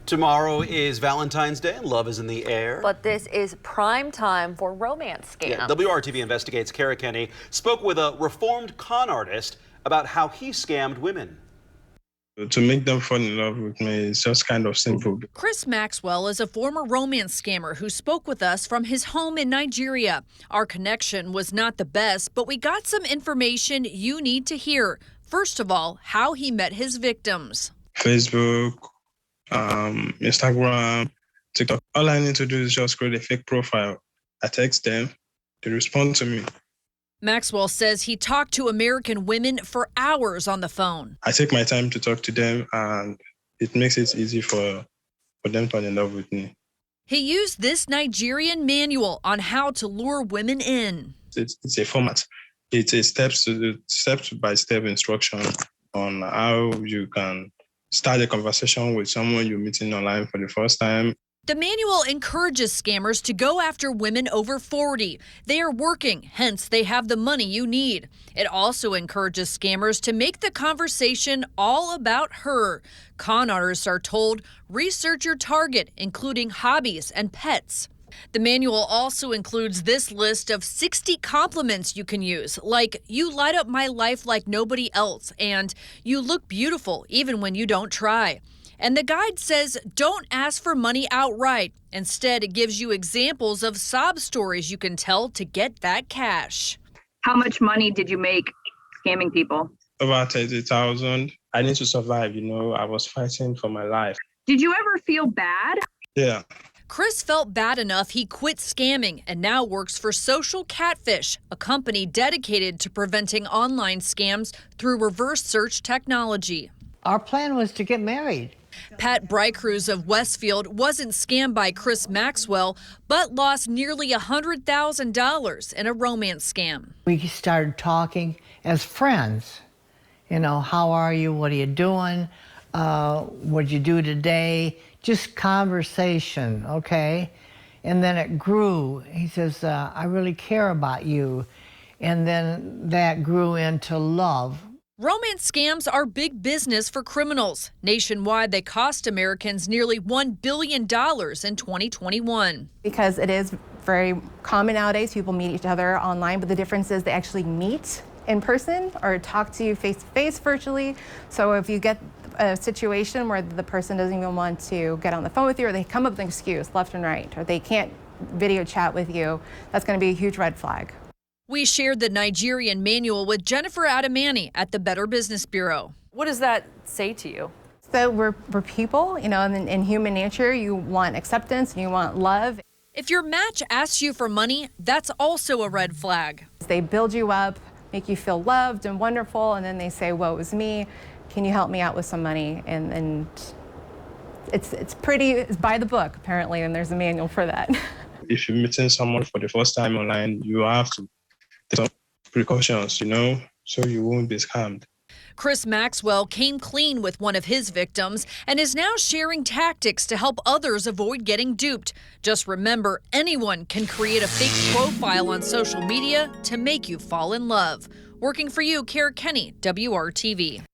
Tomorrow is Valentine's Day and love is in the air. But this is prime time for romance scams. Yeah, WRTV Investigates Kara Kenny spoke with a reformed con artist about how he scammed women. To make them fall in love with me is just kind of simple. Chris Maxwell is a former romance scammer who spoke with us from his home in Nigeria. Our connection was not the best, but we got some information you need to hear. First of all, how he met his victims. Facebook, Instagram, TikTok. All I need to do is just create a fake profile. I text them, they respond to me. Maxwell says he talked to American women for hours on the phone. I take my time to talk to them, and it makes it easy for them to fall in love with me. He used this Nigerian manual on how to lure women in. It's a format. It's a step-by-step instruction on how you can start a conversation with someone you're meeting online for the first time. The manual encourages scammers to go after women over 40. They are working, hence they have the money you need. It also encourages scammers to make the conversation all about her. Con artists are told, research your target, including hobbies and pets. The manual also includes this list of 60 compliments you can use, like, you light up my life like nobody else, and you look beautiful even when you don't try. And the guide says don't ask for money outright. Instead, it gives you examples of sob stories you can tell to get that cash. How much money did you make scamming people? About 30,000. I need to survive, I was fighting for my life. Did you ever feel bad? Yeah. Chris felt bad enough he quit scamming and now works for Social Catfish, a company dedicated to preventing online scams through reverse search technology. Our plan was to get married. Pat Brycruz of Westfield wasn't scammed by Chris Maxwell, but lost nearly $100,000 in a romance scam. We started talking as friends. How are you? What are you doing? What'd you do today? Just conversation, okay? And then it grew. He says, I really care about you. And then that grew into love. Romance scams are big business for criminals. Nationwide, they cost Americans nearly $1 billion in 2021. Because it is very common nowadays, people meet each other online, but the difference is they actually meet in person or talk to you face-to-face virtually. So if you get a situation where the person doesn't even want to get on the phone with you, or they come up with an excuse left and right, or they can't video chat with you, that's going to be a huge red flag. We shared the Nigerian manual with Jennifer Adamani at the Better Business Bureau. What does that say to you? So we're people, and in human nature, you want acceptance and you want love. If your match asks you for money, that's also a red flag. They build you up, make you feel loved and wonderful, and then they say, well, it was me. Can you help me out with some money? And it's by the book, apparently, and there's a manual for that. If you're meeting someone for the first time online, you have to take some precautions, so you won't be scammed. Chris Maxwell came clean with one of his victims and is now sharing tactics to help others avoid getting duped. Just remember, anyone can create a fake profile on social media to make you fall in love. Working for you, Kara Kenny, WRTV.